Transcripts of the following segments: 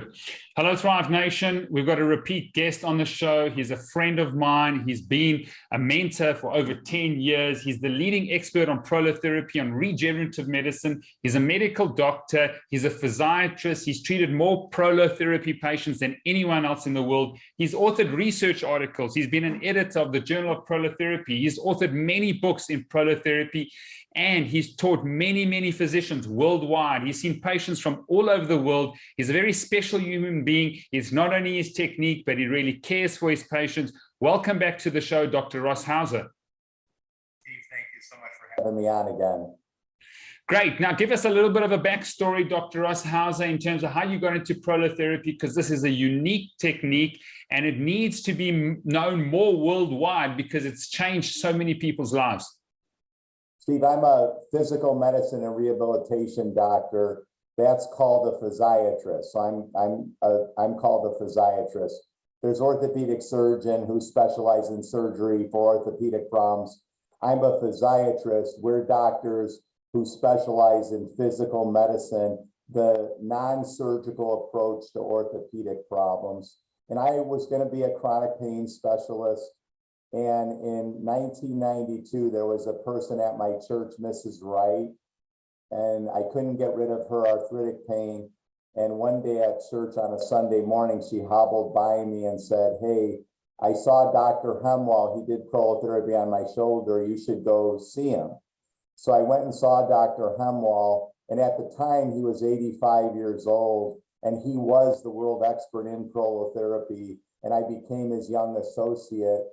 Good. Hello, Thrive Nation. We've got a repeat guest on the show. He's a friend of mine. He's been a mentor for over 10 years. He's the leading expert on prolotherapy, on regenerative medicine. He's a medical doctor. He's a physiatrist. He's treated more prolotherapy patients than anyone else in the world. He's authored research articles. He's been an editor of the Journal of Prolotherapy. He's authored many books in prolotherapy, and he's taught many, many physicians worldwide. He's seen patients from all over the world. He's a very special human being. It's not only his technique, but he really cares for his patients. Welcome back to the show, Dr. Ross Hauser. Steve, thank you so much for having me on again. Great. Now, give us a little bit of a backstory, Dr. Ross Hauser, in terms of how you got into prolotherapy, because this is a unique technique and it needs to be known more worldwide because it's changed so many people's lives. Steve, I'm a physical medicine and rehabilitation doctor. That's called a physiatrist. So I'm called a physiatrist. There's orthopedic surgeon who specializes in surgery for orthopedic problems. I'm a physiatrist. We're doctors who specialize in physical medicine, the non-surgical approach to orthopedic problems. And I was going to be a chronic pain specialist. And in 1992, there was a person at my church, Mrs. Wright, and I couldn't get rid of her arthritic pain. And one day at church on a Sunday morning, she hobbled by me and said, "Hey, I saw Dr. Hemwell. He did prolotherapy on my shoulder. You should go see him." So I went and saw Dr. Hemwell, and at the time he was 85 years old, and he was the world expert in prolotherapy, and I became his young associate.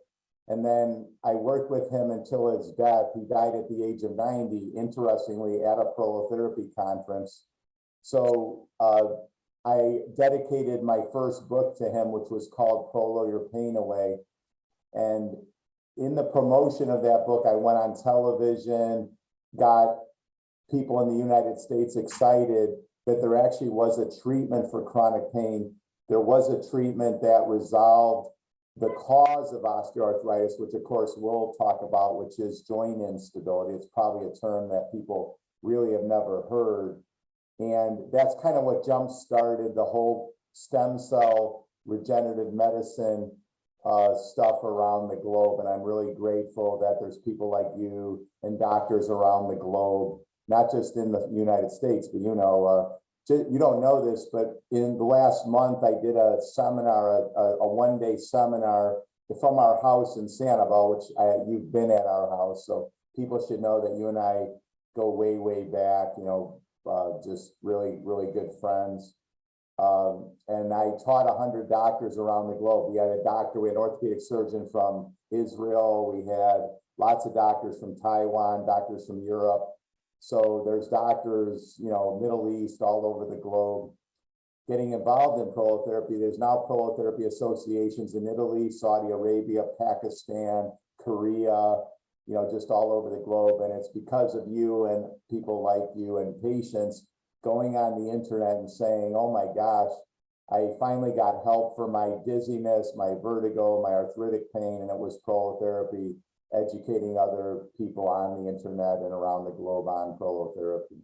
And then I worked with him until his death. He died at the age of 90, interestingly, at a prolotherapy conference. So I dedicated my first book to him, which was called Prolo, Your Pain Away. And in the promotion of that book, I went on television, got people in the United States excited that there actually was a treatment for chronic pain. There was a treatment that resolved the cause of osteoarthritis, which of course we'll talk about, which is joint instability. It's probably a term that people really have never heard. And that's kind of what jump-started the whole stem cell regenerative medicine stuff around the globe. And I'm really grateful that there's people like you and doctors around the globe, not just in the United States, but you don't know this, but in the last month, I did a seminar, a one-day seminar from our house in Sanibel, which you've been at our house. So people should know that you and I go way, way back, just really, really good friends. And I taught 100 doctors around the globe. We had a doctor, we had an orthopedic surgeon from Israel. We had lots of doctors from Taiwan, doctors from Europe. So there's doctors, Middle East, all over the globe getting involved in prolotherapy. There's now prolotherapy associations in Italy, Saudi Arabia, Pakistan, Korea, just all over the globe. And it's because of you and people like you and patients going on the internet and saying, "Oh my gosh, I finally got help for my dizziness, my vertigo, my arthritic pain," and it was prolotherapy. Educating other people on the internet and around the globe on prolotherapy.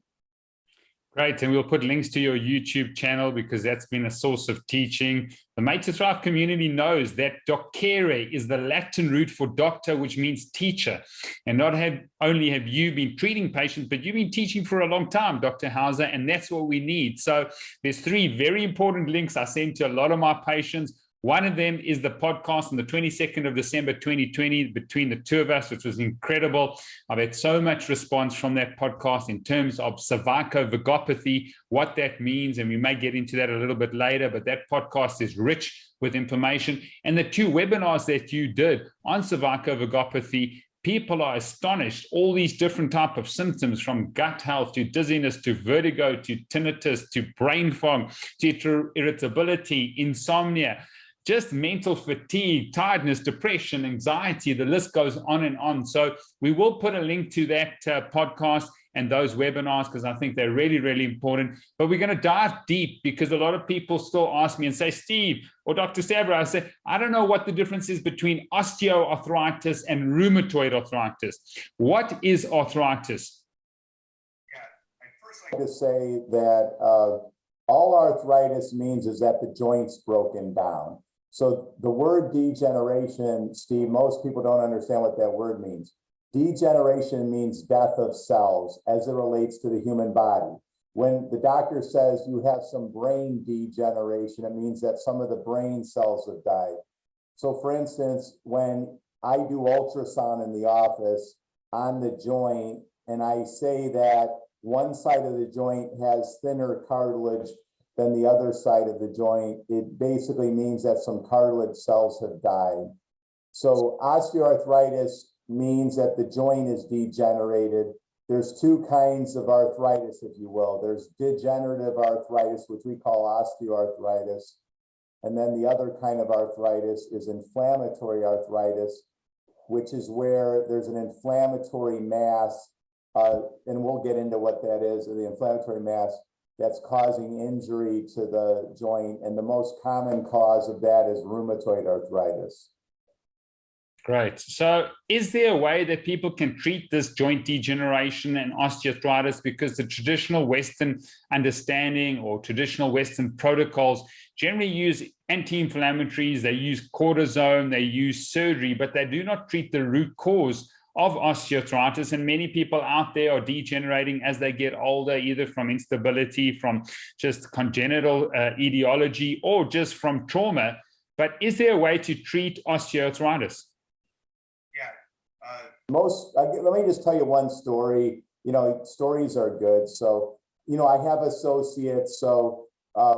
Great, and we'll put links to your YouTube channel because that's been a source of teaching. The Made to Thrive community knows that docere is the Latin root for doctor, which means teacher. And not only have you been treating patients, but you've been teaching for a long time, Dr. Hauser, and that's what we need. So there's 3 very important links I send to a lot of my patients. One of them is the podcast on the 22nd of December, 2020, between the two of us, which was incredible. I've had so much response from that podcast in terms of cervicovagopathy, what that means, and we may get into that a little bit later, but that podcast is rich with information. And the 2 webinars that you did on cervicovagopathy, people are astonished. All these different types of symptoms, from gut health to dizziness to vertigo to tinnitus to brain fog to irritability, insomnia, just mental fatigue, tiredness, depression, anxiety, the list goes on and on. So we will put a link to that podcast and those webinars because I think they're really, really important. But we're going to dive deep because a lot of people still ask me and say, "Steve," or "Dr. Sabra," I say, "I don't know what the difference is between osteoarthritis and rheumatoid arthritis. What is arthritis?" Yeah, I'd first like to say that All arthritis means is that the joint's broken down. So the word degeneration, Steve, most people don't understand what that word means. Degeneration means death of cells as it relates to the human body. When the doctor says you have some brain degeneration, it means that some of the brain cells have died. So for instance, when I do ultrasound in the office on the joint, and I say that one side of the joint has thinner cartilage than the other side of the joint, it basically means that some cartilage cells have died. So osteoarthritis means that the joint is degenerated. There's two kinds of arthritis, if you will. There's degenerative arthritis, which we call osteoarthritis. And then the other kind of arthritis is inflammatory arthritis, which is where there's an inflammatory mass, and we'll get into what that is, the inflammatory mass that's causing injury to the joint. And the most common cause of that is rheumatoid arthritis. Great. So is there a way that people can treat this joint degeneration and osteoarthritis? Because the traditional Western understanding or traditional Western protocols generally use anti-inflammatories, they use cortisone, they use surgery, but they do not treat the root cause of osteoarthritis. And many people out there are degenerating as they get older, either from instability, from just congenital etiology, or just from trauma. But is there a way to treat osteoarthritis? Let me just tell you one story. You know, stories are good. So, you know, I have associates. So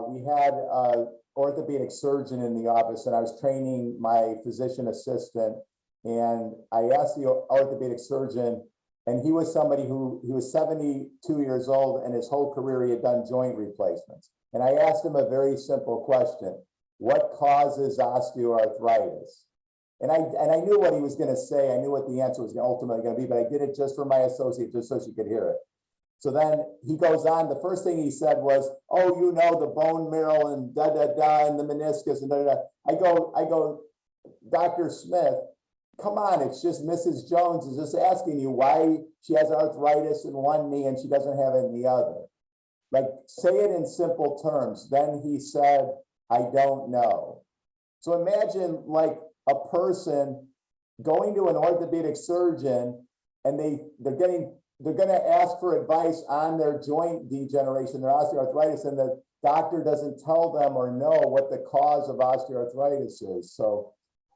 we had an orthopedic surgeon in the office, and I was training my physician assistant. And I asked the orthopedic surgeon, and he was somebody he was 72 years old, and his whole career he had done joint replacements. And I asked him a very simple question: what causes osteoarthritis? And I knew what he was going to say. I knew what the answer was ultimately going to be, but I did it just for my associate, just so she could hear it. So then he goes on. The first thing he said was, "Oh, you know, the bone marrow and da da da, and the meniscus and da da da." I go, Dr. Smith, come on, it's just Mrs. Jones is just asking you why she has arthritis in one knee and she doesn't have it in the other. Like, say it in simple terms. Then he said, "I don't know." So imagine like a person going to an orthopedic surgeon, and they're going to ask for advice on their joint degeneration, their osteoarthritis, and the doctor doesn't tell them or know what the cause of osteoarthritis is. So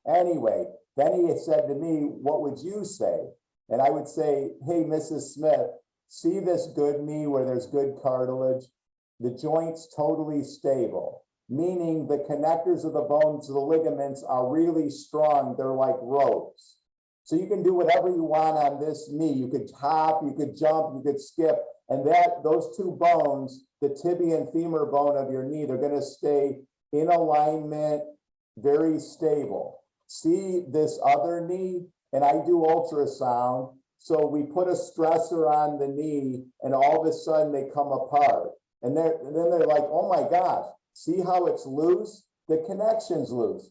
anyway, then he had said to me, "What would you say?" And I would say, "Hey, Mrs. Smith, see this good knee where there's good cartilage? The joint's totally stable, meaning the connectors of the bones, the ligaments are really strong. They're like ropes. So you can do whatever you want on this knee. You could hop, you could jump, you could skip. And those two bones, the tibia and femur bone of your knee, they're going to stay in alignment, very stable. See this other knee?" And I do ultrasound. So we put a stressor on the knee, and all of a sudden they come apart. And then they're like, "Oh my gosh, see how it's loose? The connection's loose.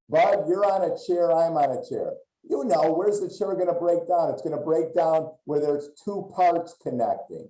Bud, you're on a chair, I'm on a chair. You know, where's the chair going to break down? It's going to break down where there's two parts connecting.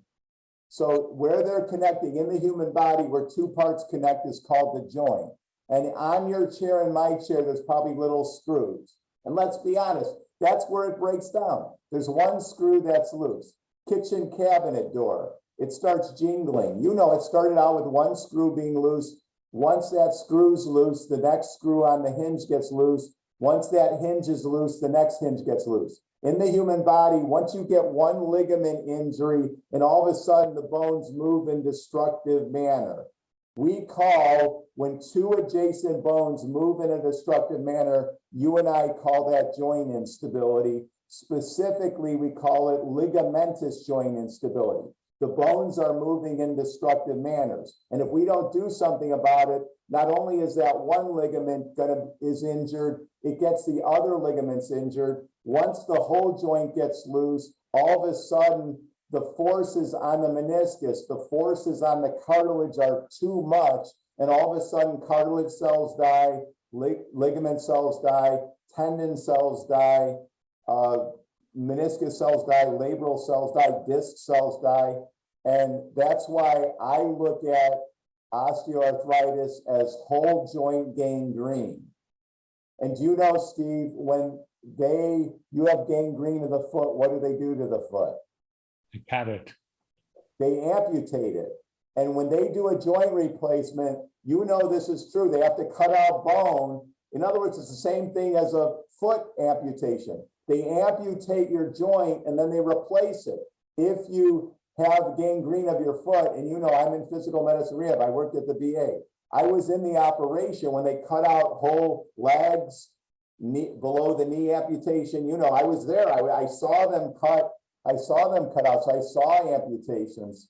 So where they're connecting in the human body, where two parts connect, is called the joint. And on your chair and my chair, there's probably little screws. And let's be honest, that's where it breaks down. There's one screw that's loose. Kitchen cabinet door, it starts jingling. You know, it started out with one screw being loose. Once that screw's loose, the next screw on the hinge gets loose. Once that hinge is loose, the next hinge gets loose. In the human body, once you get one ligament injury, and all of a sudden the bones move in destructive manner. We call, when two adjacent bones move in a destructive manner, you and I call that joint instability. Specifically, we call it ligamentous joint instability. The bones are moving in destructive manners. And if we don't do something about it, not only is that one ligament is injured, it gets the other ligaments injured. Once the whole joint gets loose, all of a sudden, the forces on the meniscus, the forces on the cartilage are too much, and all of a sudden cartilage cells die, ligament cells die, tendon cells die, meniscus cells die, labral cells die, disc cells die. And that's why I look at osteoarthritis as whole joint gangrene. And do you know, Steve, when you have gangrene of the foot, what do they do to the foot? They cut it. They amputate it. And when they do a joint replacement, you know this is true. They have to cut out bone. In other words, it's the same thing as a foot amputation. They amputate your joint and then they replace it. If you have gangrene of your foot, and you know I'm in physical medicine rehab, I worked at the VA. I was in the operation when they cut out whole legs, below the knee amputation. You know, I was there. I saw them cut. I saw them cut out. So I saw amputations.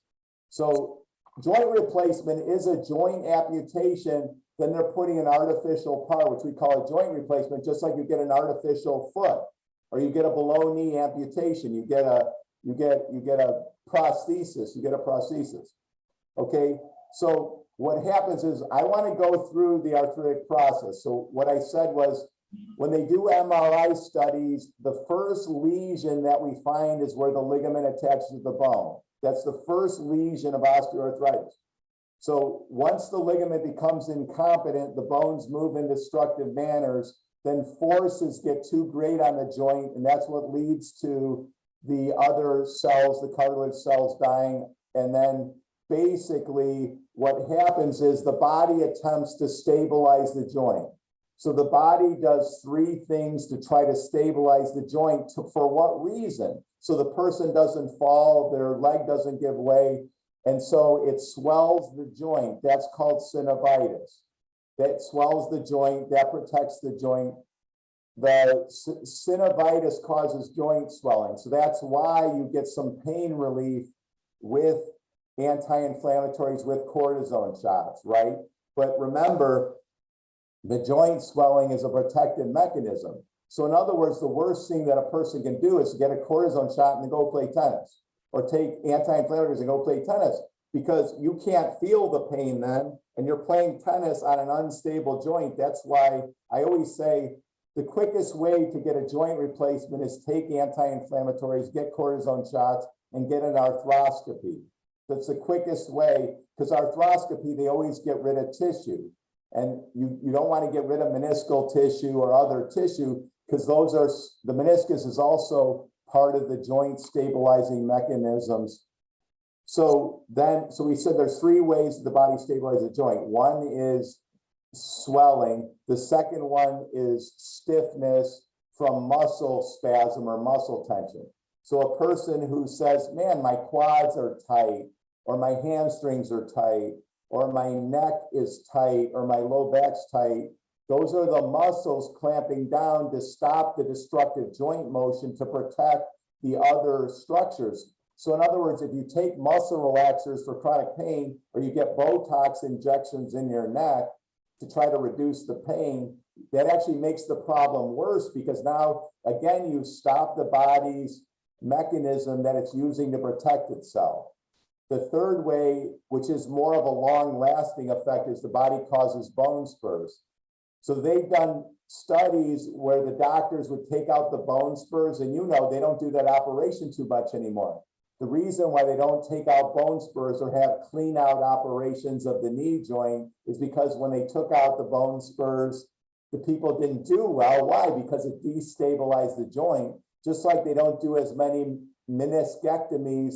So joint replacement is a joint amputation. Then they're putting an artificial part, which we call a joint replacement, just like you get an artificial foot, or you get a below knee amputation. You get a prosthesis. You get a prosthesis. Okay. So what happens is I want to go through the arthritic process. So what I said was, when they do MRI studies, the first lesion that we find is where the ligament attaches to the bone. That's the first lesion of osteoarthritis. So once the ligament becomes incompetent, the bones move in destructive manners, then forces get too great on the joint, and that's what leads to the other cells, the cartilage cells dying. And then basically what happens is the body attempts to stabilize the joint. So the body does three things to try to stabilize the joint. For what reason? So the person doesn't fall, their leg doesn't give way, and so it swells the joint. That's called synovitis. That swells the joint, that protects the joint. The synovitis causes joint swelling. So that's why you get some pain relief with anti-inflammatories, with cortisone shots, right? But remember, the joint swelling is a protective mechanism. So in other words, the worst thing that a person can do is to get a cortisone shot and then go play tennis, or take anti-inflammatories and go play tennis, because you can't feel the pain then, and you're playing tennis on an unstable joint. That's why I always say the quickest way to get a joint replacement is take anti-inflammatories, get cortisone shots, and get an arthroscopy. That's the quickest way, because arthroscopy, they always get rid of tissue. And you don't want to get rid of meniscal tissue or other tissue, because those are, the meniscus is also part of the joint stabilizing mechanisms. So we said there's three ways the body stabilizes the joint. One is swelling. The second one is stiffness from muscle spasm or muscle tension. So a person who says, man, my quads are tight, or my hamstrings are tight, or my neck is tight, or my low back's tight, those are the muscles clamping down to stop the destructive joint motion to protect the other structures. So in other words, if you take muscle relaxers for chronic pain, or you get Botox injections in your neck to try to reduce the pain, that actually makes the problem worse, because now, again, you stop the body's mechanism that it's using to protect itself. The third way, which is more of a long-lasting effect, is the body causes bone spurs. So they've done studies where the doctors would take out the bone spurs, and you know they don't do that operation too much anymore. The reason why they don't take out bone spurs or have clean out operations of the knee joint is because when they took out the bone spurs, the people didn't do well. Why? Because it destabilized the joint, just like they don't do as many meniscectomies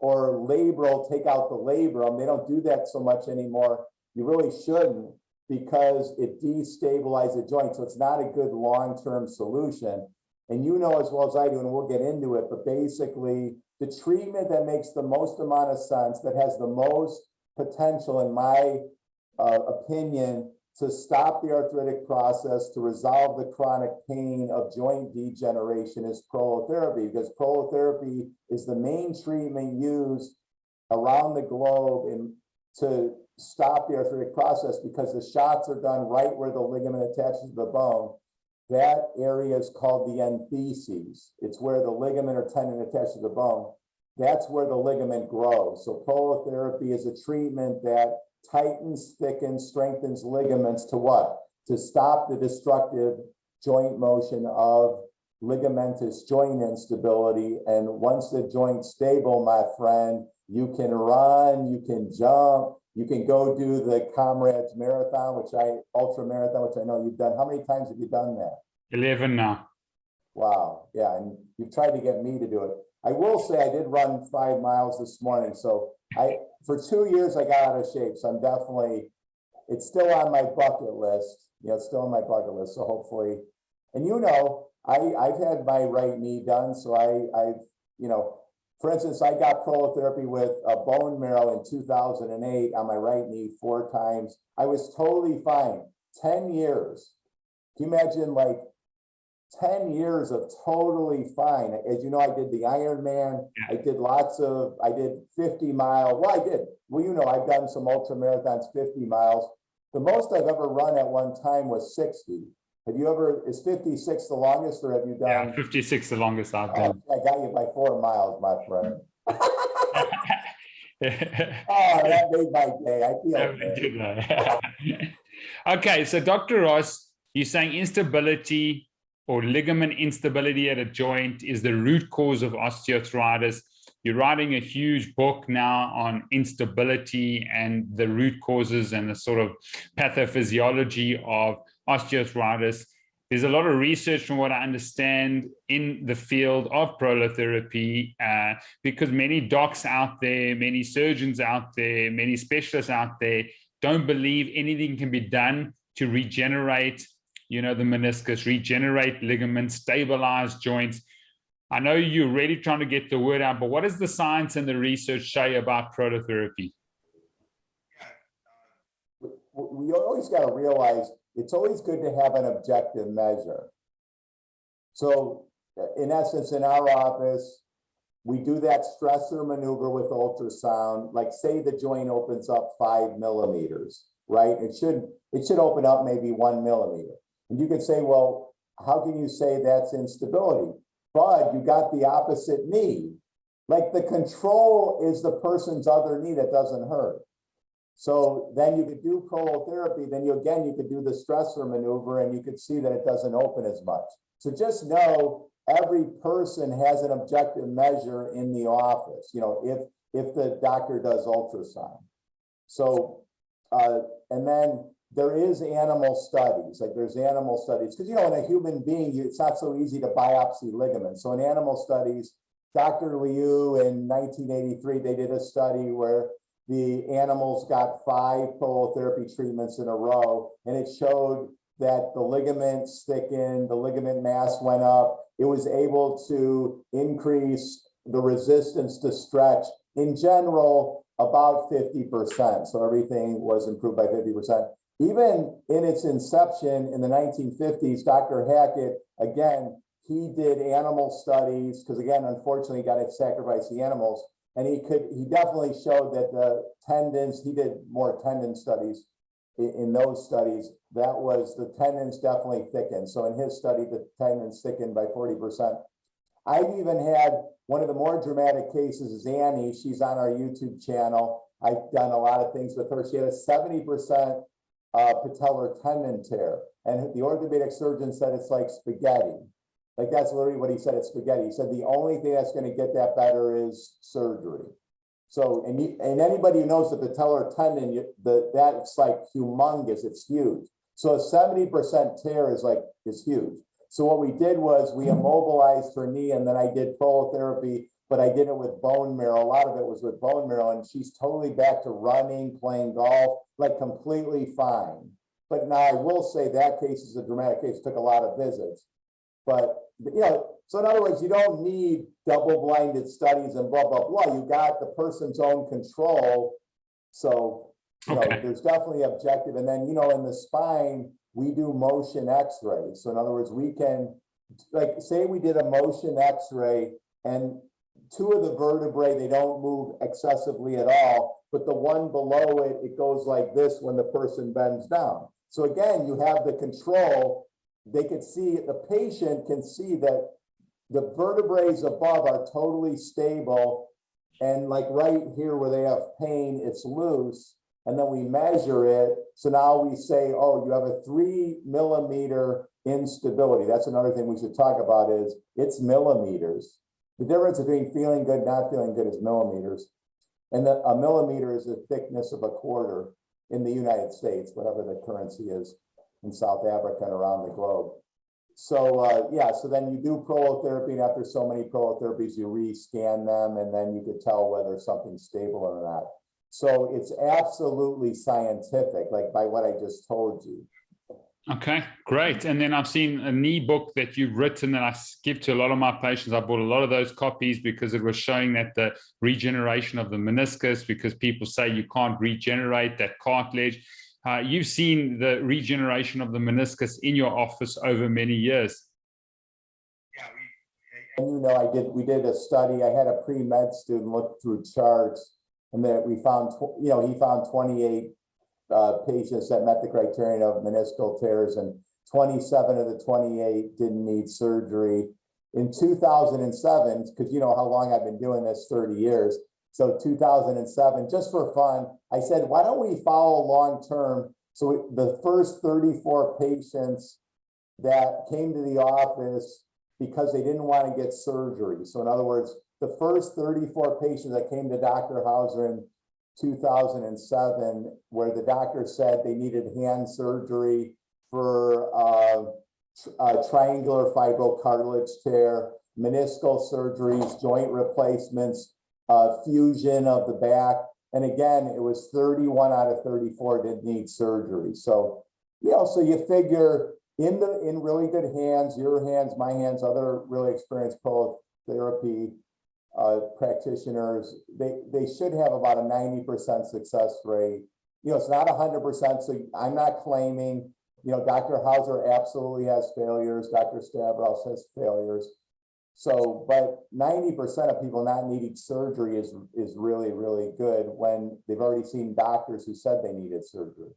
or labral, take out the labrum. They don't do that so much anymore. You really shouldn't, because it destabilizes the joint. So it's not a good long-term solution. And you know as well as I do, and we'll get into it, but basically the treatment that makes the most amount of sense, that has the most potential, in my opinion, to stop the arthritic process, to resolve the chronic pain of joint degeneration, is prolotherapy, because prolotherapy is the main treatment used around the globe to stop the arthritic process, because the shots are done right where the ligament attaches to the bone. That area is called the entheses. It's where the ligament or tendon attaches to the bone. That's where the ligament grows. So prolotherapy is a treatment that tightens, thickens, strengthens ligaments to what? To stop the destructive joint motion of ligamentous joint instability. And once the joint's stable, my friend, you can run, you can jump, You can go do the Comrades Marathon, ultra marathon, which I know you've done. How many times have you done that? 11 now. Wow. Yeah. And you've tried to get me to do it. I will say I did run 5 miles this morning. So for 2 years, I got out of shape. So I'm definitely, it's still on my bucket list. It's still on my bucket list. So hopefully, and I've had my right knee done. So I've, for instance, I got prolotherapy with a bone marrow in 2008 on my right knee 4 times. I was totally fine. 10 years. Can you imagine, like, 10 years of totally fine? As you know, I did the Ironman. I did 50 miles. I've done some ultra marathons, 50 miles. The most I've ever run at one time was 60. Is 56 the longest, or have you done? Yeah, 56 the longest I've done. I got you by 4 miles, my friend. Oh, that made my day. I feel good. Okay, so Dr. Ross, you're saying instability or ligament instability at a joint is the root cause of osteoarthritis. You're writing a huge book now on instability and the root causes and the sort of pathophysiology of osteoarthritis. There's a lot of research, from what I understand, in the field of prolotherapy, because many docs out there, many surgeons out there, many specialists out there don't believe anything can be done to regenerate, the meniscus, regenerate ligaments, stabilize joints. I know you're really trying to get the word out, but what does the science and the research say about prolotherapy? We always got to realize it's always good to have an objective measure. So in essence, in our office, we do that stressor maneuver with ultrasound. Like, say the joint opens up 5 millimeters, right? It should open up maybe 1 millimeter. And you could say, well, how can you say that's instability? But you got the opposite knee. Like, the control is the person's other knee that doesn't hurt. So then you could do prolotherapy, then you could do the stressor maneuver, and you could see that it doesn't open as much. So just know every person has an objective measure in the office, if the doctor does ultrasound. So, and then there is animal studies, because, in a human being, it's not so easy to biopsy ligaments. So in animal studies, Dr. Liu in 1983, they did a study where the animals got 5 prolotherapy treatments in a row, and it showed that the ligaments thickened, the ligament mass went up. It was able to increase the resistance to stretch, in general, about 50%. So everything was improved by 50%. Even in its inception in the 1950s, Dr. Hackett, again, he did animal studies, because, again, unfortunately, he got to sacrifice the animals. And he definitely showed that the tendons, he did more tendon studies in those studies. That was, the tendons definitely thickened. So in his study, the tendons thickened by 40%. I've even had one of the more dramatic cases is Annie. She's on our YouTube channel. I've done a lot of things with her. She had a 70% patellar tendon tear. And the orthopedic surgeon said it's like spaghetti. Like, that's literally what he said, it's spaghetti. He said the only thing that's going to get that better is surgery. So, and anybody who knows the patellar tendon, that's like humongous, it's huge. So a 70% tear is huge. So what we did was we immobilized her knee, and then I did prolotherapy, but I did it with bone marrow. A lot of it was with bone marrow, and she's totally back to running, playing golf, like completely fine. But now I will say that case is a dramatic case, took a lot of visits. But, so in other words, you don't need double-blinded studies and blah, blah, blah. You got the person's own control. So, there's definitely objective. And then, in the spine, we do motion x-ray. So in other words, we can, say we did a motion x-ray, and 2 of the vertebrae, they don't move excessively at all, but the one below it, it goes like this when the person bends down. So again, you have the control. They could see, the patient can see that the vertebrae above are totally stable, and like right here where they have pain, it's loose, and then we measure it. So now we say, oh, you have a 3 millimeter instability. That's another thing we should talk about, is it's millimeters. The difference between feeling good, not feeling good is millimeters. And a millimeter is the thickness of a quarter in the United States, whatever the currency is in South Africa and around the globe. So yeah, so then you do prolotherapy, and after so many prolotherapies, you re-scan them, and then you could tell whether something's stable or not. So it's absolutely scientific, like by what I just told you. Okay, great. And then I've seen an e-book that you've written that I give to a lot of my patients. I bought a lot of those copies because it was showing that the regeneration of the meniscus, because people say you can't regenerate that cartilage. You've seen the regeneration of the meniscus in your office over many years. Yeah, and you know, we did a study. I had a pre-med student look through charts, and that we found, you know, he found 28 patients that met the criterion of meniscal tears, and 27 of the 28 didn't need surgery. In 2007, because you know how long I've been doing this, 30 years. So 2007, just for fun, I said, why don't we follow long-term? So the first 34 patients that came to the office because they didn't want to get surgery. So in other words, the first 34 patients that came to Dr. Hauser in 2007, where the doctor said they needed hand surgery for triangular fibrocartilage tear, meniscal surgeries, joint replacements, fusion of the back. And again, it was 31 out of 34 didn't need surgery. So, you know, so you figure in really good hands, your hands, my hands, other really experienced prolotherapy practitioners, they should have about a 90% success rate. You know, it's not 100%. So I'm not claiming, you know, Dr. Hauser absolutely has failures. Dr. Stavros has failures. So, but 90% of people not needing surgery is really, really good when they've already seen doctors who said they needed surgery.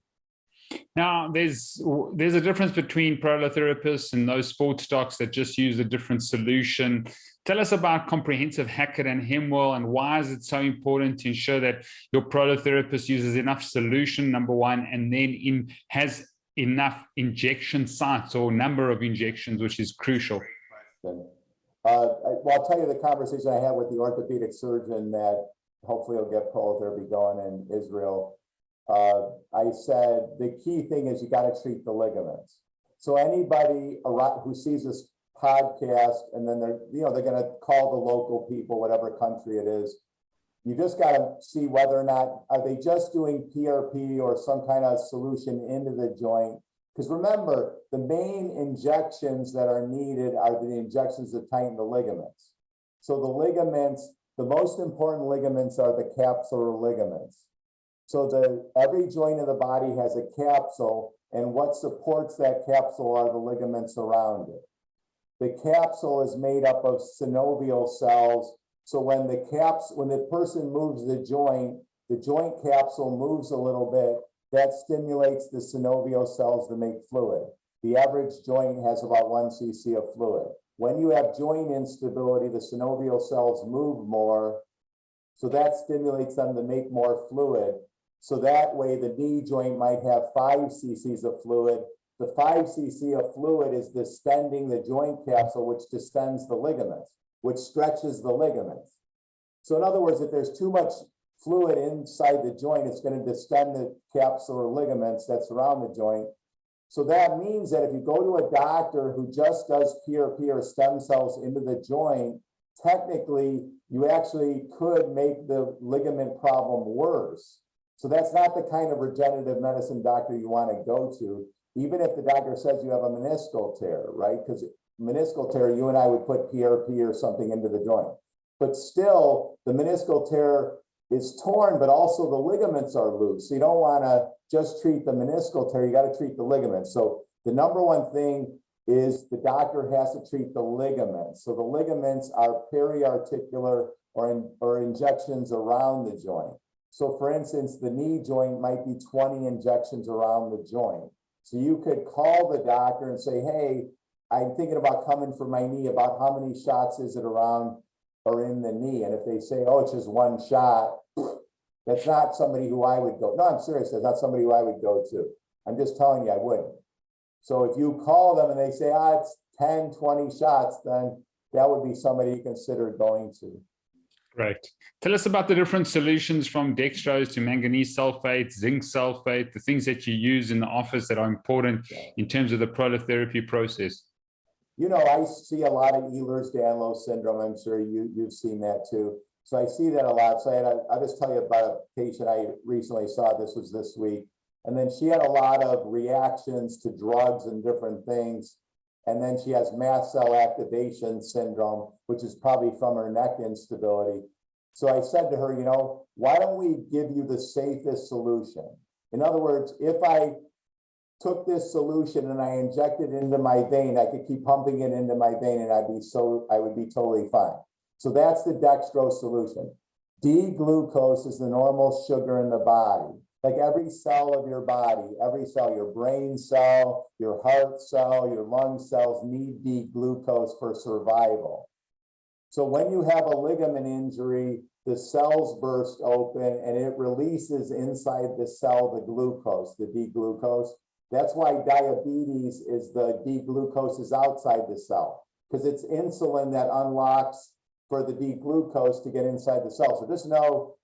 Now, there's a difference between prolotherapists and those sports docs that just use a different solution. Tell us about Comprehensive Hackett and Hemwell, and why is it so important to ensure that your prolotherapist uses enough solution, number one, and then has enough injection sites or number of injections, which is crucial. Well, I'll tell you the conversation I had with the orthopedic surgeon that hopefully will get prolotherapy going in Israel. I said, the key thing is you got to treat the ligaments. So anybody who sees this podcast and then they're going to call the local people, whatever country it is, you just got to see whether or not, are they just doing PRP or some kind of solution into the joint? Because remember, the main injections that are needed are the injections that tighten the ligaments. So the ligaments, the most important ligaments are the capsular ligaments. So every joint of the body has a capsule, and what supports that capsule are the ligaments around it. The capsule is made up of synovial cells. So when the person moves the joint capsule moves a little bit. That stimulates the synovial cells to make fluid. The average joint has about 1 cc of fluid. When you have joint instability, the synovial cells move more, so that stimulates them to make more fluid. So that way the knee joint might have 5 cc's of fluid. The 5 cc of fluid is distending the joint capsule, which distends the ligaments, which stretches the ligaments. So in other words, if there's too much fluid inside the joint, it's going to distend the capsular ligaments that surround the joint. So that means that if you go to a doctor who just does PRP or stem cells into the joint, technically you actually could make the ligament problem worse. So that's not the kind of regenerative medicine doctor you want to go to, even if the doctor says you have a meniscal tear, right? Because meniscal tear, you and I would put PRP or something into the joint. But still, the meniscal tear is torn, but also the ligaments are loose. So you don't want to just treat the meniscal tear, you got to treat the ligaments. So the number one thing is the doctor has to treat the ligaments. So the ligaments are periarticular or injections around the joint. So for instance, the knee joint might be 20 injections around the joint. So you could call the doctor and say, hey, I'm thinking about coming for my knee, about how many shots is it around or in the knee? And if they say, oh, it's just 1 shot, that's not somebody who I would go. No, I'm serious. That's not somebody who I would go to. I'm just telling you, I wouldn't. So if you call them and they say, it's 10, 20 shots, then that would be somebody you consider going to. Great. Tell us about the different solutions from dextrose to manganese sulfate, zinc sulfate, the things that you use in the office that are important in terms of the prolotherapy process. You know, I see a lot of Ehlers-Danlos syndrome. I'm sure you've seen that too. So I see that a lot. So I'll just tell you about a patient I recently saw. This was this week. And then she had a lot of reactions to drugs and different things. And then she has mast cell activation syndrome, which is probably from her neck instability. So I said to her, you know, why don't we give you the safest solution? In other words, if I took this solution and I injected it into my vein, I could keep pumping it into my vein and I would be totally fine. So that's the dextrose solution. D-glucose is the normal sugar in the body. Like every cell of your body, every cell, your brain cell, your heart cell, your lung cells need D-glucose for survival. So when you have a ligament injury, the cells burst open and it releases inside the cell the glucose, the D-glucose. That's why diabetes is the D-glucose is outside the cell, because it's insulin that unlocks for the D-glucose to get inside the cell. So just know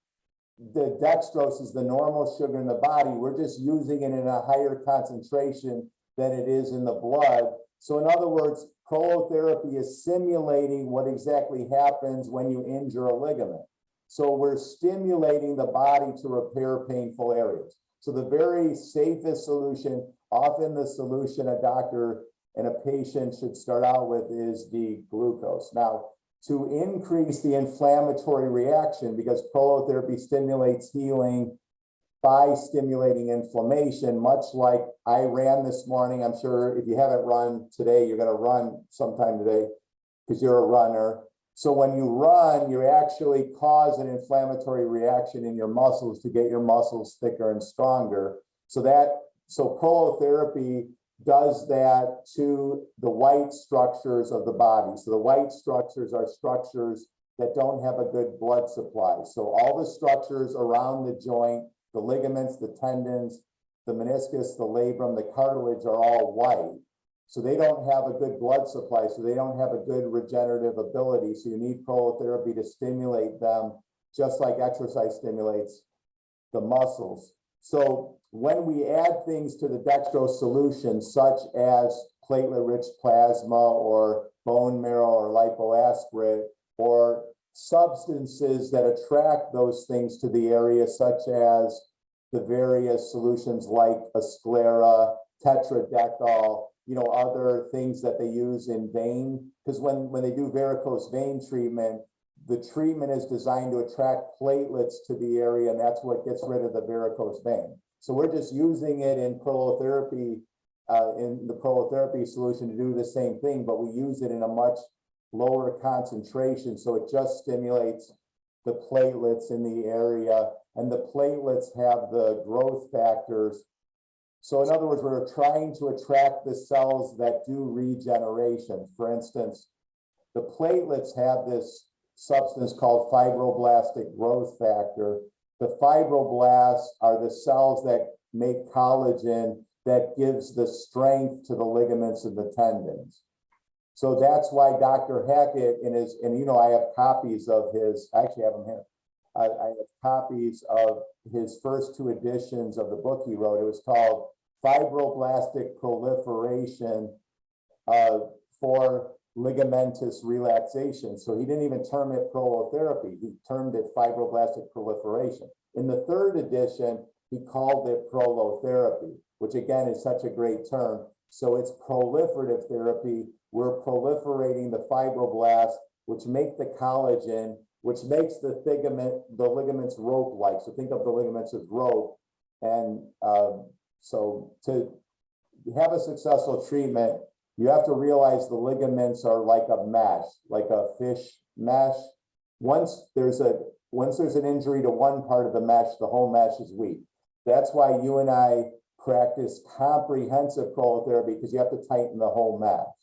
the dextrose is the normal sugar in the body. We're just using it in a higher concentration than it is in the blood. So in other words, prolotherapy is simulating what exactly happens when you injure a ligament. So we're stimulating the body to repair painful areas. So the very safest solution, often the solution a doctor and a patient should start out with, is the glucose. Now, to increase the inflammatory reaction, because prolotherapy stimulates healing by stimulating inflammation, much like I ran this morning. I'm sure if you haven't run today, you're going to run sometime today because you're a runner. So when you run, you actually cause an inflammatory reaction in your muscles to get your muscles thicker and stronger. So prolotherapy does that to the white structures of the body. So the white structures are structures that don't have a good blood supply. So all the structures around the joint, the ligaments, the tendons, the meniscus, the labrum, the cartilage are all white. So they don't have a good blood supply. So they don't have a good regenerative ability. So you need prolotherapy to stimulate them, just like exercise stimulates the muscles. So when we add things to the dextrose solution, such as platelet-rich plasma or bone marrow or lipoaspirate, or substances that attract those things to the area, such as the various solutions like a sclera, tetradecol, other things that they use in vein, because when they do varicose vein treatment, the treatment is designed to attract platelets to the area, and that's what gets rid of the varicose vein. So we're just using it in prolotherapy, in the prolotherapy solution to do the same thing, but we use it in a much lower concentration. So it just stimulates the platelets in the area, and the platelets have the growth factors. So in other words, we're trying to attract the cells that do regeneration. For instance, the platelets have this substance called fibroblastic growth factor. The fibroblasts are the cells that make collagen that gives the strength to the ligaments and the tendons. So that's why Dr. Hackett I have copies of his, I actually have them here. I have copies of his first two editions of the book he wrote. It was called Fibroblastic Proliferation for Ligamentous Relaxation. So he didn't even term it prolotherapy. He termed it fibroblastic proliferation. In the third edition, he called it prolotherapy, which again is such a great term. So it's proliferative therapy. We're proliferating the fibroblasts, which make the collagen, which makes the ligaments rope-like. So think of the ligaments as rope. And so to have a successful treatment, you have to realize the ligaments are like a mesh, like a fish mesh. Once there's an injury to one part of the mesh, the whole mesh is weak. That's why you and I practice comprehensive prolotherapy, because you have to tighten the whole mesh.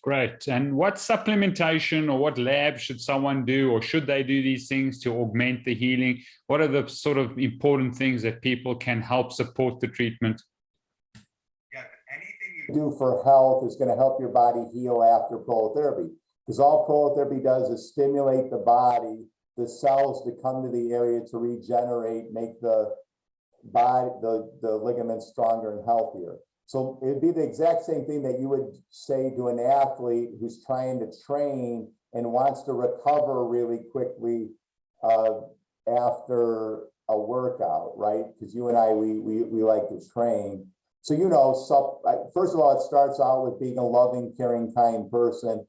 Great. And what supplementation or what lab should someone do, or should they do these things to augment the healing? What are the sort of important things that people can help support the treatment? Yeah, anything you do for health is going to help your body heal after prolotherapy. because all prolotherapy does is stimulate the body, the cells to come to the area to regenerate, make the body, the ligaments stronger and healthier. So it'd be the exact same thing that you would say to an athlete who's trying to train and wants to recover really quickly after a workout, right? Because you and I, we like to train. So, you know, first of all, it starts out with being a loving, caring, kind person.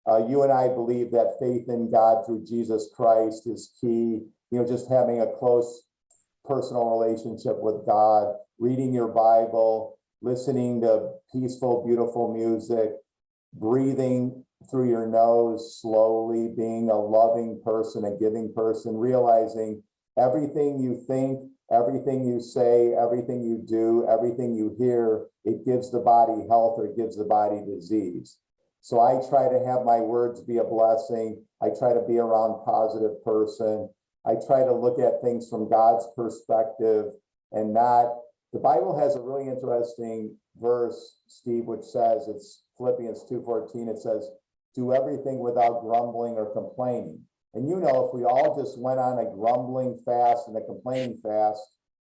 You and I believe that faith in God through Jesus Christ is key. You know, just having a close personal relationship with God, reading your Bible, listening to peaceful, beautiful music, breathing through your nose slowly, being a loving person, a giving person, realizing everything you think, everything you say, everything you do, everything you hear, it gives the body health or it gives the body disease. So I try to have my words be a blessing. I try to be around a positive person. I try to look at things from God's perspective and not, the Bible has a really interesting verse, Steve, which says, it's Philippians 2:14, it says, do everything without grumbling or complaining. And you know, if we all just went on a grumbling fast and a complaining fast,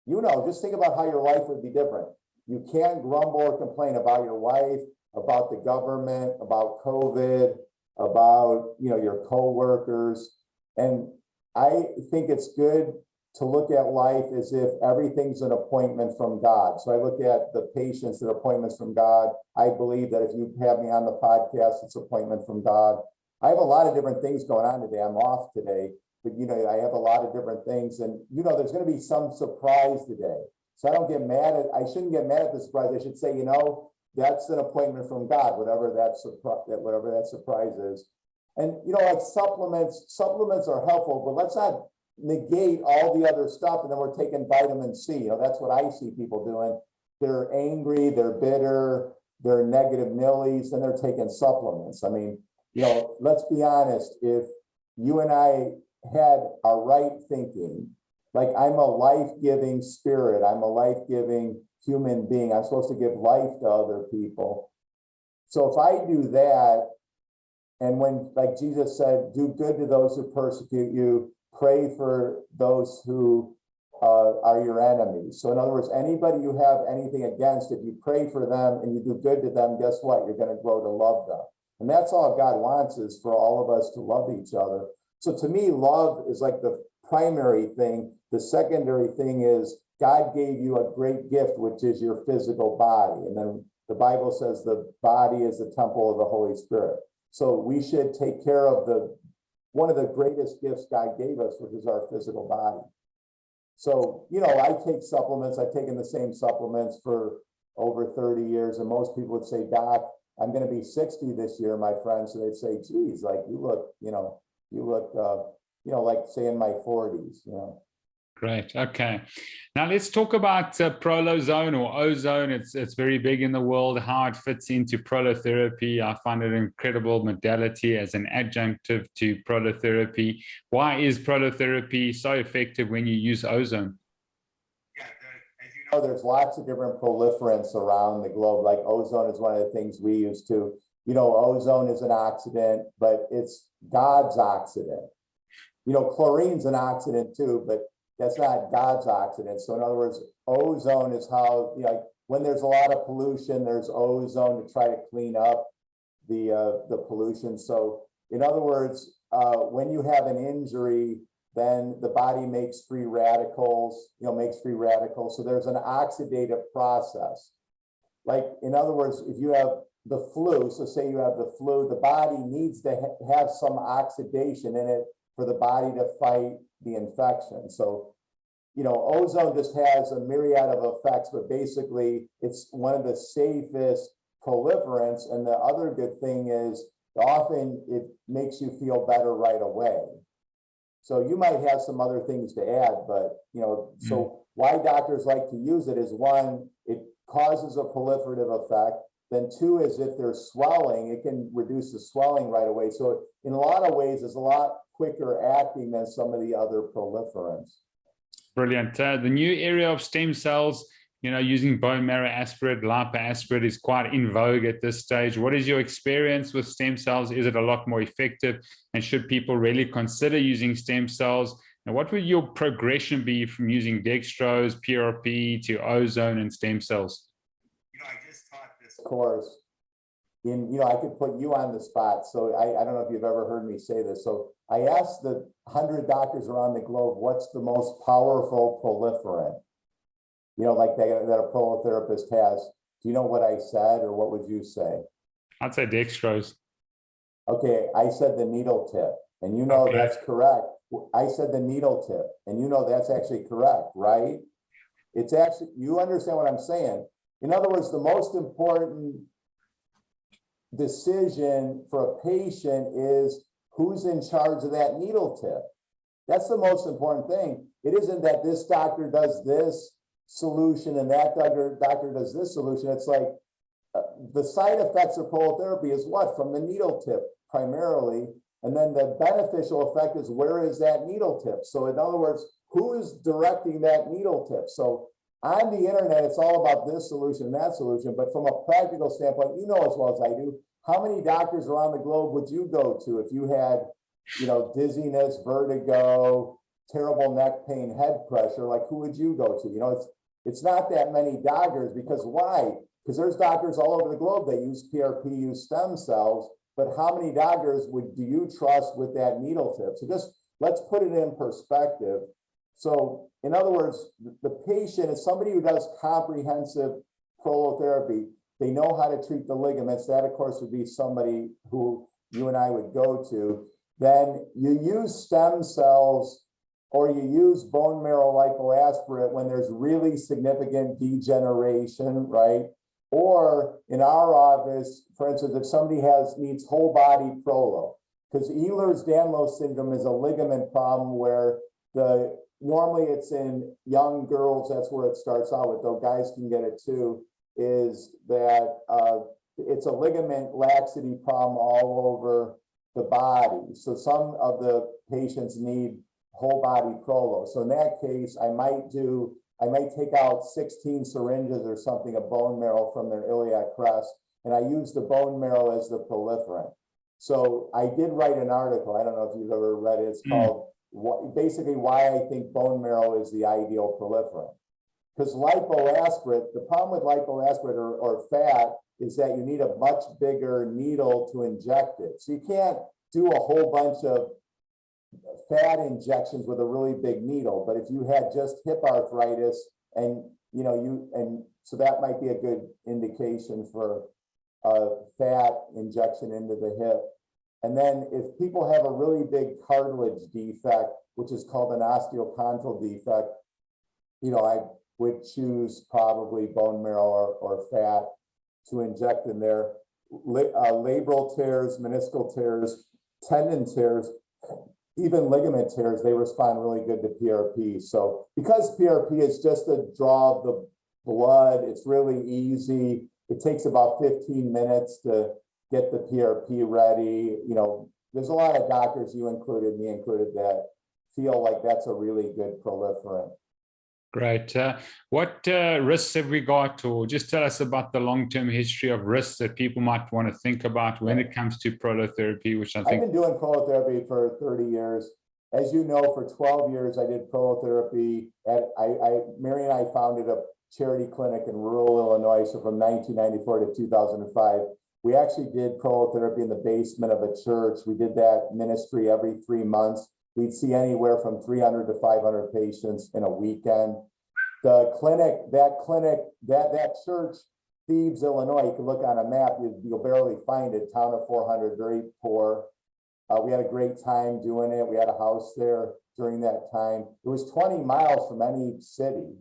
you know, just think about how your life would be different. You can't grumble or complain about your wife, about the government, about COVID, about, you know, your coworkers. And I think it's good to look at life as if everything's an appointment from God. So I look at the patients that are appointments from God. I believe that if you have me on the podcast, it's appointment from God. I have a lot of different things going on today. I'm off today, but you know, I have a lot of different things, and you know, there's going to be some surprise today. So I don't get mad at, I shouldn't get mad at the surprise. I should say, you know, that's an appointment from God, whatever that surprise is. And you know, like supplements are helpful, but let's not negate all the other stuff and then we're taking vitamin C. You know, that's what I see people doing. They're angry, they're bitter, they're negative Nellies, and they're taking supplements. I mean, you know, let's be honest, if you and I had a right thinking, like I'm a life-giving spirit, I'm a life-giving human being, I'm supposed to give life to other people. So if I do that, and when, like Jesus said, do good to those who persecute you, pray for those who are your enemies. So in other words, anybody you have anything against, if you pray for them and you do good to them, guess what? You're going to grow to love them. And that's all God wants, is for all of us to love each other. So to me, love is like the primary thing. The secondary thing is God gave you a great gift, which is your physical body. And then the Bible says the body is the temple of the Holy Spirit. So we should take care of one of the greatest gifts God gave us, which is our physical body. So, you know, I take supplements. I've taken the same supplements for over 30 years. And most people would say, Doc, I'm going to be 60 this year, my friend. So they'd say, geez, like you look, like say in my 40s, you know. Great. Okay. Now let's talk about prolozone or ozone. It's very big in the world, how it fits into prolotherapy. I find it an incredible modality as an adjunctive to prolotherapy. Why is prolotherapy so effective when you use ozone? Yeah, as you know, there's lots of different proliferants around the globe. Like ozone is one of the things we use too. You know, ozone is an oxidant, but it's God's oxidant. You know, chlorine's an oxidant too, but that's not God's oxidant. So in other words, ozone is how, you know, when there's a lot of pollution, there's ozone to try to clean up the pollution. So in other words, when you have an injury, then the body makes free radicals, So there's an oxidative process. Like, in other words, if you have the flu, so say you have the flu, the body needs to have some oxidation in it for the body to fight the infection. So, you know, ozone just has a myriad of effects, but basically it's one of the safest proliferants. And the other good thing is often it makes you feel better right away. So you might have some other things to add, but, you know, so why doctors like to use it is, one, it causes a proliferative effect. Then two is if there's swelling, it can reduce the swelling right away. So in a lot of ways, it's a lot quicker acting than some of the other proliferants. Brilliant. The new area of stem cells using bone marrow aspirate, lipoaspirate is quite in vogue at this stage. What is your experience with stem cells? Is it a lot more effective? And should people really consider using stem cells? And what would your progression be from using dextrose, PRP to ozone and stem cells? I just taught this course I could put you on the spot. So I don't know if you've ever heard me say this. So I asked the 100 doctors around the globe, what's the most powerful proliferant? Like that a prolotherapist has. Do you know what I said, or what would you say? I'd say dextrose. Okay, I said the needle tip, and okay. That's correct. I said the needle tip, and that's actually correct, right? It's actually, you understand what I'm saying? In other words, the most important decision for a patient is who's in charge of that needle tip. That's the most important thing. It isn't that this doctor does this solution and that doctor does this solution. It's like the side effects of prolotherapy is what? From the needle tip primarily. And then the beneficial effect is, where is that needle tip? So in other words, who is directing that needle tip? So on the internet, it's all about this solution, that solution. But from a practical standpoint, as well as I do, how many doctors around the globe would you go to if you had, dizziness, vertigo, terrible neck pain, head pressure? Like, who would you go to? It's not that many doctors. Because why? Because there's doctors all over the globe that use PRP, use stem cells. But how many doctors do you trust with that needle tip? So just let's put it in perspective. So in other words, the patient is somebody who does comprehensive prolotherapy. They know how to treat the ligaments. That, of course, would be somebody who you and I would go to. Then you use stem cells, or you use bone marrow lipoaspirate when there's really significant degeneration, right? Or in our office, for instance, if somebody needs whole body Prolo, because Ehlers-Danlos syndrome is a ligament problem where normally it's in young girls, that's where it starts out with, though guys can get it too, is that it's a ligament laxity problem all over the body. So some of the patients need whole body Prolo. So in that case, I might take out 16 syringes or something of bone marrow from their iliac crest, and I use the bone marrow as the proliferant. So I did write an article. I don't know if you've ever read it. It's called basically why I think bone marrow is the ideal proliferant. Because lipoaspirate, the problem with lipoaspirate or fat is that you need a much bigger needle to inject it. So you can't do a whole bunch of fat injections with a really big needle. But if you had just hip arthritis and so that might be a good indication for a fat injection into the hip. And then if people have a really big cartilage defect, which is called an osteochondral defect, I would choose probably bone marrow or fat to inject in there. Labral tears, meniscal tears, tendon tears, even ligament tears, they respond really good to PRP. So because PRP is just a draw of the blood, it's really easy. It takes about 15 minutes to get the PRP ready. There's a lot of doctors, you included, me included, that feel like that's a really good proliferant. Great. What risks have we got, or just tell us about the long-term history of risks that people might want to think about when it comes to prolotherapy, which I think... I've been doing prolotherapy for 30 years. As you know, for 12 years, I did prolotherapy. Mary and I founded a charity clinic in rural Illinois. So from 1994 to 2005, we actually did prolotherapy in the basement of a church. We did that ministry every 3 months. We'd see anywhere from 300 to 500 patients in a weekend. The clinic, that church, Thebes, Illinois, you can look on a map, you'll barely find it, town of 400, very poor. We had a great time doing it. We had a house there during that time. It was 20 miles from any city.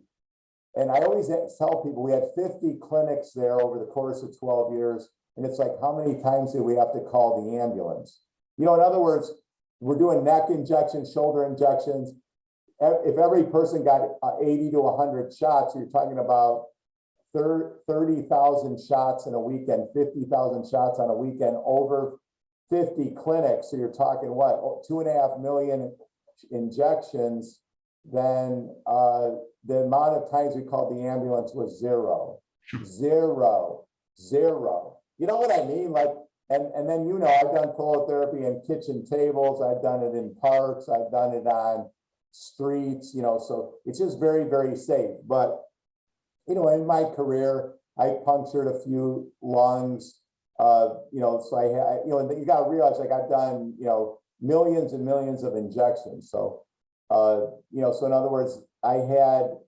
And I always tell people we had 50 clinics there over the course of 12 years. And it's like, how many times did we have to call the ambulance? In other words, we're doing neck injections, shoulder injections. If every person got 80 to 100 shots, you're talking about 30,000 shots in a weekend, 50,000 shots on a weekend over 50 clinics. So you're talking what, 2.5 million injections then the amount of times we called the ambulance was zero. You know what I mean? Like, and then, you know, I've done prolotherapy in kitchen tables. I've done it in parks. I've done it on streets, you know, so it's just very, very safe. But, you know, in my career, I punctured a few lungs, you know, so you know, you got to realize, like, I've done, you know, millions and millions of injections. So, you know, so in other words, I had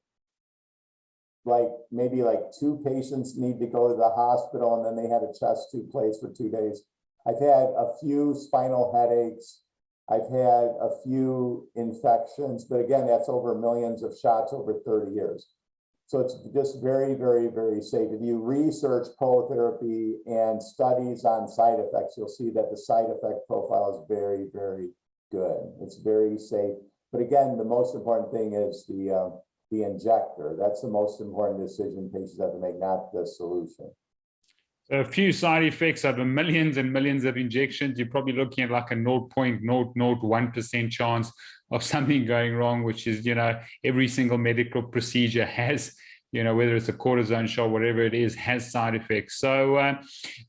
like maybe like 2 patients need to go to the hospital, and then they had a chest tube placed for 2 days. I've had a few spinal headaches. I've had a few infections, but again, that's over millions of shots over 30 years. So it's just very, very, very safe. If you research prolotherapy and studies on side effects, you'll see that the side effect profile is very, very good. It's very safe. But again, the most important thing is the injector. That's the most important decision patients have to make, not the solution. So a few side effects over millions and millions of injections. You're probably looking at like a 0.001% chance of something going wrong, which is, you know, every single medical procedure has, you know, whether it's a cortisone shot, whatever it is, has side effects. So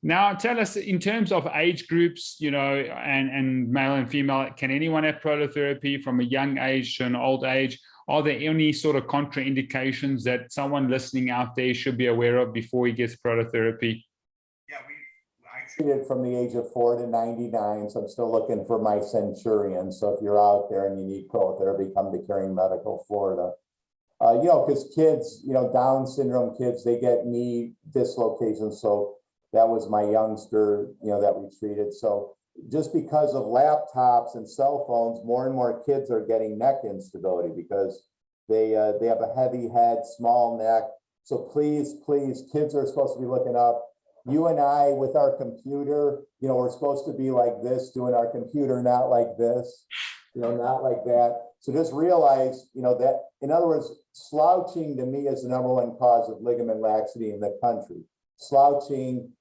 now tell us, in terms of age groups, you know, and male and female, can anyone have prolotherapy from a young age to an old age? Are there any sort of contraindications that someone listening out there should be aware of before he gets prolotherapy? Yeah, I treated from the age of 4 to 99, so I'm still looking for my centurion. So if you're out there and you need prolotherapy, come to Caring Medical, Florida. You know, because kids, you know, Down syndrome kids, they get knee dislocations. So that was my youngster, you know, that we treated. So just because of laptops and cell phones, more and more kids are getting neck instability because they have a heavy head, small neck. So please, please, kids are supposed to be looking up. You and I, with our computer, you know, we're supposed to be like this, doing our computer, not like this, you know, not like that. So just realize, you know, that, in other words, slouching to me is the #1 cause of ligament laxity in the country. Slouching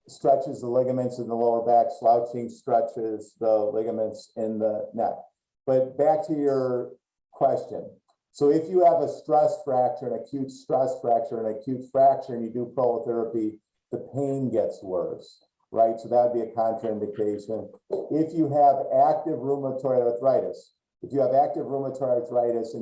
stretches the ligaments in the lower back, slouching stretches the ligaments in the neck. But back to your question. So if you have a stress fracture, an acute stress fracture, an acute fracture, and you do prolotherapy, the pain gets worse, right? So that would be a contraindication. If you have active rheumatoid arthritis, and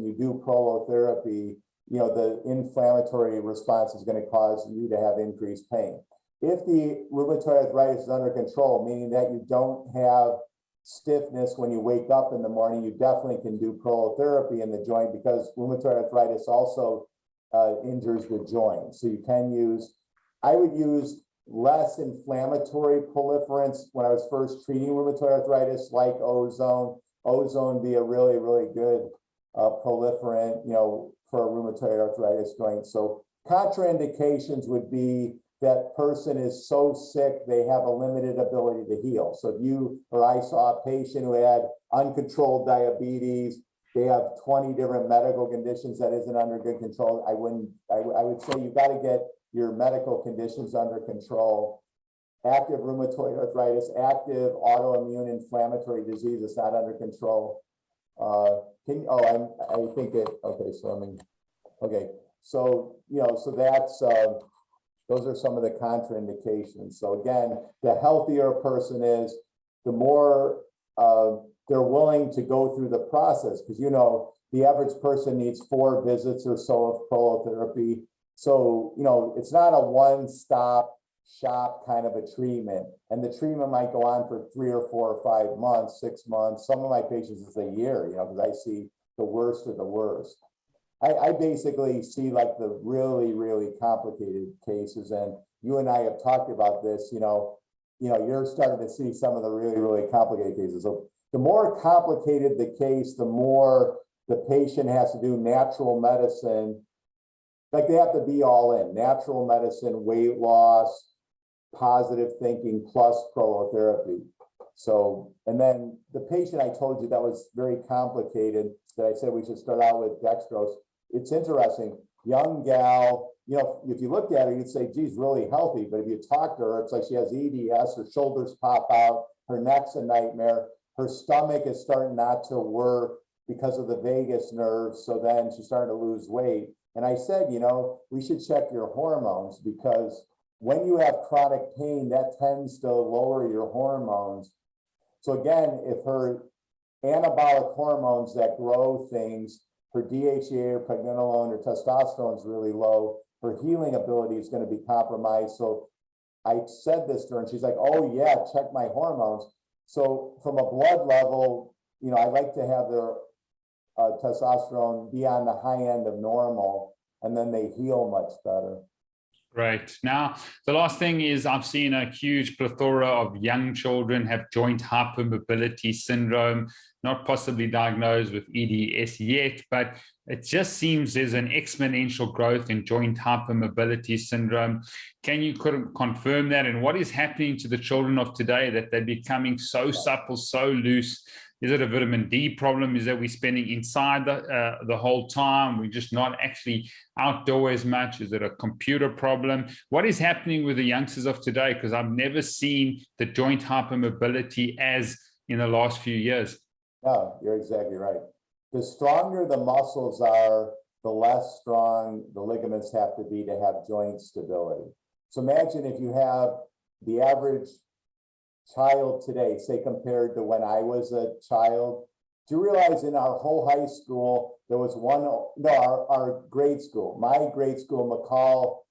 you do prolotherapy, you know, the inflammatory response is going to cause you to have increased pain. If the rheumatoid arthritis is under control, meaning that you don't have stiffness when you wake up in the morning, you definitely can do prolotherapy in the joint, because rheumatoid arthritis also injures the joint. So you can use, I would use less inflammatory proliferants when I was first treating rheumatoid arthritis, like Ozone. Ozone be a really, really good proliferant, you know, for a rheumatoid arthritis joint. So contraindications would be that person is so sick, they have a limited ability to heal. So if you or I saw a patient who had uncontrolled diabetes, they have 20 different medical conditions that isn't under good control, I would say you got to get your medical conditions under control. Active rheumatoid arthritis, active autoimmune inflammatory disease is not under control. I think it, okay, so I mean, okay. So, you know, so that's, those are some of the contraindications. So again, the healthier a person is, the more they're willing to go through the process, because, you know, the average person needs 4 visits or so of prolotherapy. So, you know, it's not a one-stop shop kind of a treatment, and the treatment might go on for 3 or 4 or 5 months, 6 months. Some of my patients is a year, you know, because I see the worst of the worst. I basically see like the really, really complicated cases, and you and I have talked about this. You know, you're starting to see some of the really, really complicated cases. So the more complicated the case, the more the patient has to do natural medicine. Like they have to be all in natural medicine, weight loss, positive thinking, plus prolotherapy. So, and then the patient I told you that was very complicated, that I said we should start out with dextrose. It's interesting, young gal, you know, if you looked at her, you'd say, geez, really healthy. But if you talk to her, it's like she has EDS, her shoulders pop out, her neck's a nightmare, her stomach is starting not to work. because of the vagus nerve. So then she started to lose weight. And I said, you know, we should check your hormones, because when you have chronic pain, that tends to lower your hormones. So again, if her anabolic hormones that grow things, her DHEA or pregnenolone or testosterone is really low, her healing ability is going to be compromised. So I said this to her and she's like, oh yeah, check my hormones. So from a blood level, you know, I like to have their testosterone be on the high end of normal, and then they heal much better. Great. Now, the last thing is I've seen a huge plethora of young children have joint hypermobility syndrome, not possibly diagnosed with EDS yet, but it just seems there's an exponential growth in joint hypermobility syndrome. Can you confirm that? And what is happening to the children of today that they're becoming so supple, so loose? Is it a vitamin D problem? Is that we're spending inside the whole time? We're just not actually outdoor as much? Is it a computer problem? What is happening with the youngsters of today? Because I've never seen the joint hypermobility as in the last few years. No, you're exactly right. The stronger the muscles are, the less strong the ligaments have to be to have joint stability. So imagine if you have the average child today, say compared to when I was a child. Do you realize in our whole high school, there was our grade school, my grade school, McCall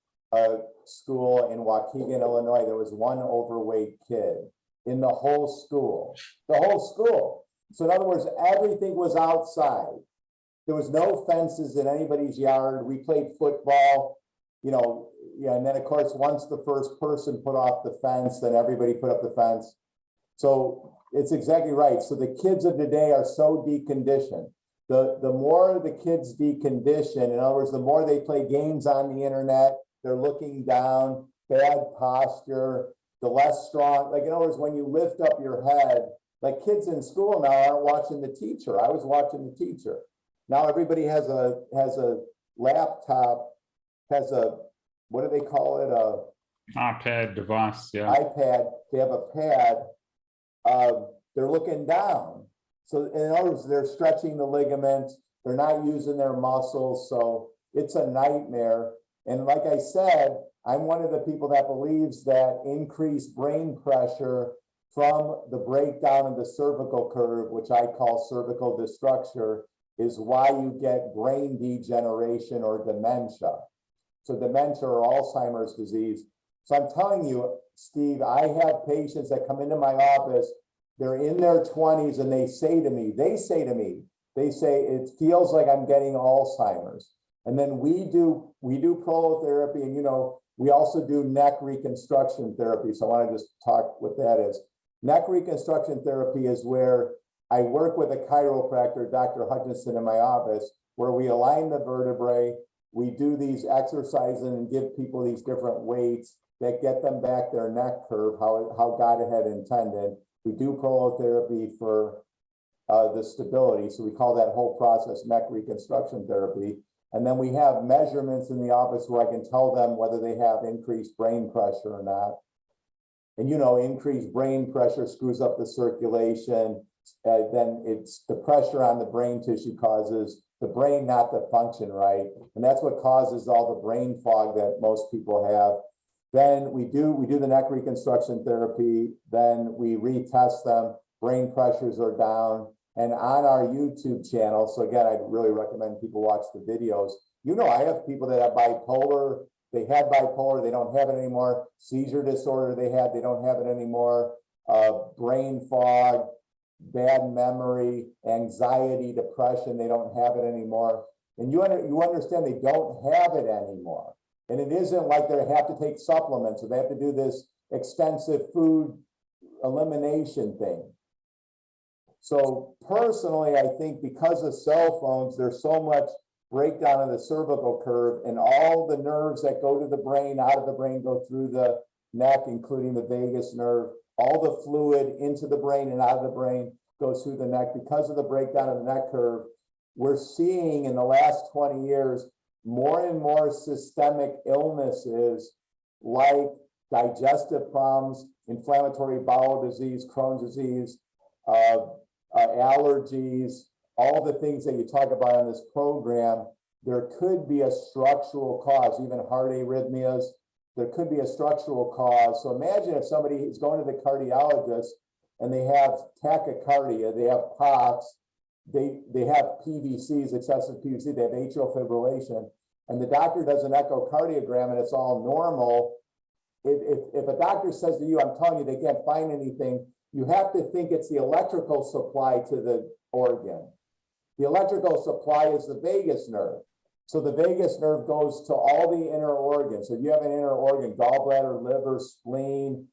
school in Waukegan, Illinois, there was one overweight kid in the whole school, So in other words, everything was outside. There was no fences in anybody's yard. We played football, you know, yeah, and then of course, once the first person put off the fence, then everybody put up the fence. So it's exactly right. So the kids of today are so deconditioned. The more the kids decondition, in other words, the more they play games on the internet, they're looking down, bad posture, the less strong. Like in other words, when you lift up your head, like kids in school now aren't watching the teacher. I was watching the teacher. Now everybody has a laptop, has a, what do they call it? iPad device, yeah. iPad, they have a pad, they're looking down. So in other words, they're stretching the ligaments, they're not using their muscles, so it's a nightmare. And like I said, I'm one of the people that believes that increased brain pressure from the breakdown of the cervical curve, which I call cervical destructure, is why you get brain degeneration or dementia. So dementia or Alzheimer's disease. So I'm telling you, Steve, I have patients that come into my office, they're in their 20s and they say, it feels like I'm getting Alzheimer's. And then we do prolotherapy, and you know, we also do neck reconstruction therapy. So I want to just talk what that is. Neck reconstruction therapy is where I work with a chiropractor, Dr. Hutchinson, in my office, where we align the vertebrae. We do these exercises and give people these different weights that get them back their neck curve, how God had intended. We do prolotherapy for the stability. So we call that whole process neck reconstruction therapy. And then we have measurements in the office where I can tell them whether they have increased brain pressure or not. And you know, increased brain pressure screws up the circulation. Then it's the pressure on the brain tissue causes the brain not to function right. And that's what causes all the brain fog that most people have. Then we do the neck reconstruction therapy, then we retest them, brain pressures are down. And on our YouTube channel, so again, I'd really recommend people watch the videos. You know, I have people that have bipolar, they had bipolar, they don't have it anymore. Seizure disorder they had, they don't have it anymore. Brain fog, bad memory, anxiety, depression, they don't have it anymore. And you understand they don't have it anymore. And it isn't like they have to take supplements or they have to do this extensive food elimination thing. So personally, I think because of cell phones, there's so much breakdown of the cervical curve, and all the nerves that go to the brain, out of the brain, go through the neck, including the vagus nerve. All the fluid into the brain and out of the brain goes through the neck. Because of the breakdown of the neck curve, we're seeing in the last 20 years more and more systemic illnesses like digestive problems, inflammatory bowel disease, Crohn's disease, allergies, all the things that you talk about in this program, there could be a structural cause, even heart arrhythmias. There could be a structural cause. So imagine if somebody is going to the cardiologist and they have tachycardia, they have POTS, they have PVCs, excessive PVC, they have atrial fibrillation, and the doctor does an echocardiogram and it's all normal. If a doctor says to you, I'm telling you, they can't find anything, you have to think it's the electrical supply to the organ. The electrical supply is the vagus nerve. So the vagus nerve goes to all the inner organs. So if you have an inner organ, gallbladder, liver, spleen,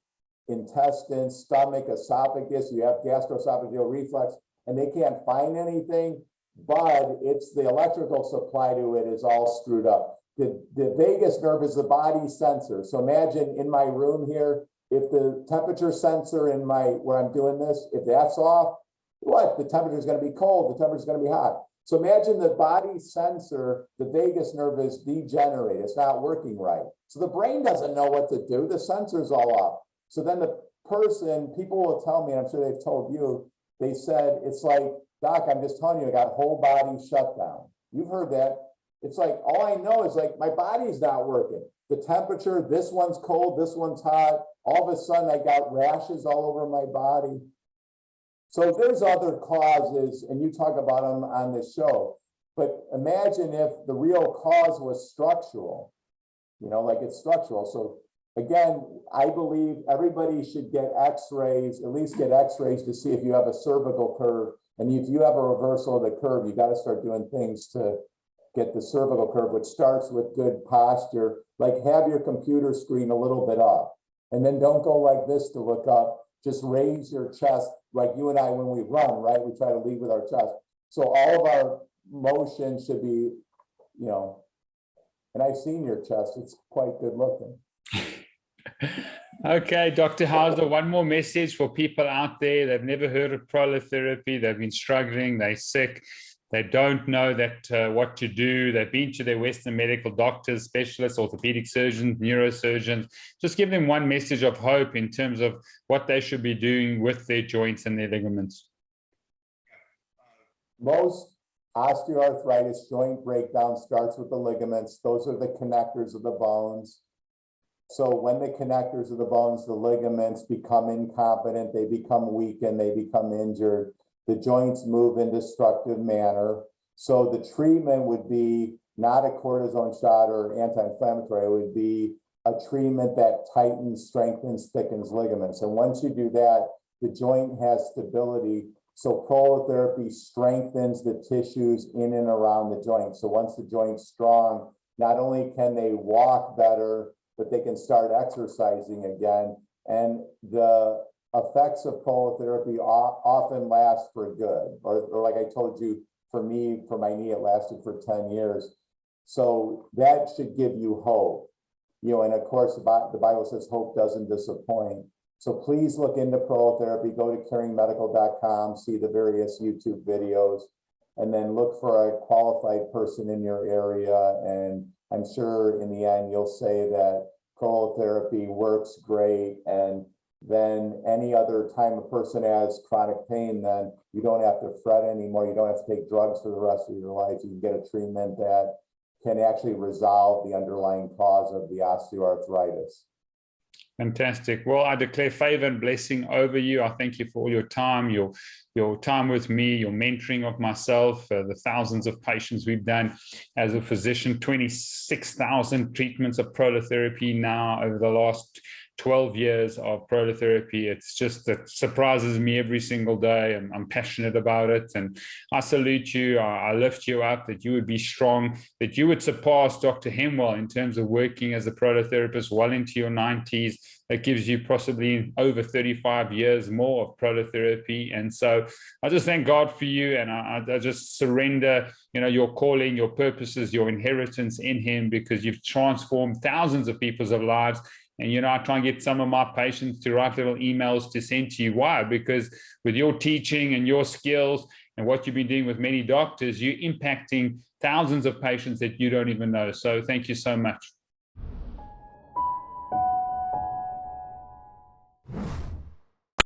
intestine, stomach, esophagus, you have gastroesophageal reflux, and they can't find anything, but it's the electrical supply to it is all screwed up. The vagus nerve is the body sensor. So imagine in my room here, if the temperature sensor in where I'm doing this, if that's off, what? The temperature is going to be cold, the temperature is going to be hot. So imagine the body sensor, the vagus nerve is degenerated. It's not working right. So the brain doesn't know what to do. The sensor's all off. So then the person, people will tell me, I'm sure they've told you, they said, it's like, Doc, I'm just telling you, I got whole body shutdown. You've heard that. It's like, all I know is like, my body's not working. The temperature, this one's cold, this one's hot. All of a sudden I got rashes all over my body. So there's other causes, and you talk about them on the show, but imagine if the real cause was structural, like it's structural. So again, I believe everybody should get x-rays, at least get x-rays to see if you have a cervical curve. And if you have a reversal of the curve, you got to start doing things to get the cervical curve, which starts with good posture, like have your computer screen a little bit up, and then don't go like this to look up. Just raise your chest, like you and I when we run, right? We try to lead with our chest. So all of our motion should be, and I've seen your chest, it's quite good looking. Okay, Dr. Hauser, one more message for people out there. They've never heard of prolotherapy. They've been struggling, they're sick. They don't know what to do. They've been to their Western medical doctors, specialists, orthopedic surgeons, neurosurgeons. Just give them one message of hope in terms of what they should be doing with their joints and their ligaments. Most osteoarthritis joint breakdown starts with the ligaments. Those are the connectors of the bones. So when the connectors of the bones, the ligaments become incompetent, they become weakened, they become injured. The joints move in destructive manner. So the treatment would be not a cortisone shot or anti-inflammatory. It would be a treatment that tightens, strengthens, thickens ligaments. And once you do that, the joint has stability. So prolotherapy strengthens the tissues in and around the joint. So once the joint's strong, not only can they walk better, but they can start exercising again. And the effects of prolotherapy often last for good, or like I told you, for me, for my knee, it lasted for 10 years. So that should give you hope. And of course, the Bible says hope doesn't disappoint. So please look into prolotherapy, go to caringmedical.com, see the various YouTube videos, and then look for a qualified person in your area. And I'm sure in the end, you'll say that prolotherapy works great. And then any other time a person has chronic pain, then you don't have to fret anymore. You don't have to take drugs for the rest of your life. You can get a treatment that can actually resolve the underlying cause of the osteoarthritis. Fantastic. Well, I declare favor and blessing over you. I thank you for all your time, your time with me, your mentoring of myself, the thousands of patients we've done as a physician, 26,000 treatments of prolotherapy now over the last 12 years of prolotherapy. It's just that surprises me every single day, and I'm passionate about it. And I salute you. I lift you up, that you would be strong, that you would surpass Dr. Hemwell in terms of working as a prolotherapist well into your 90s. That gives you possibly over 35 years more of prolotherapy. And so I just thank God for you, and I just surrender, your calling, your purposes, your inheritance in him, because you've transformed thousands of people's lives. And, I try and get some of my patients to write little emails to send to you. Why? Because with your teaching and your skills and what you've been doing with many doctors, you're impacting thousands of patients that you don't even know. So thank you so much.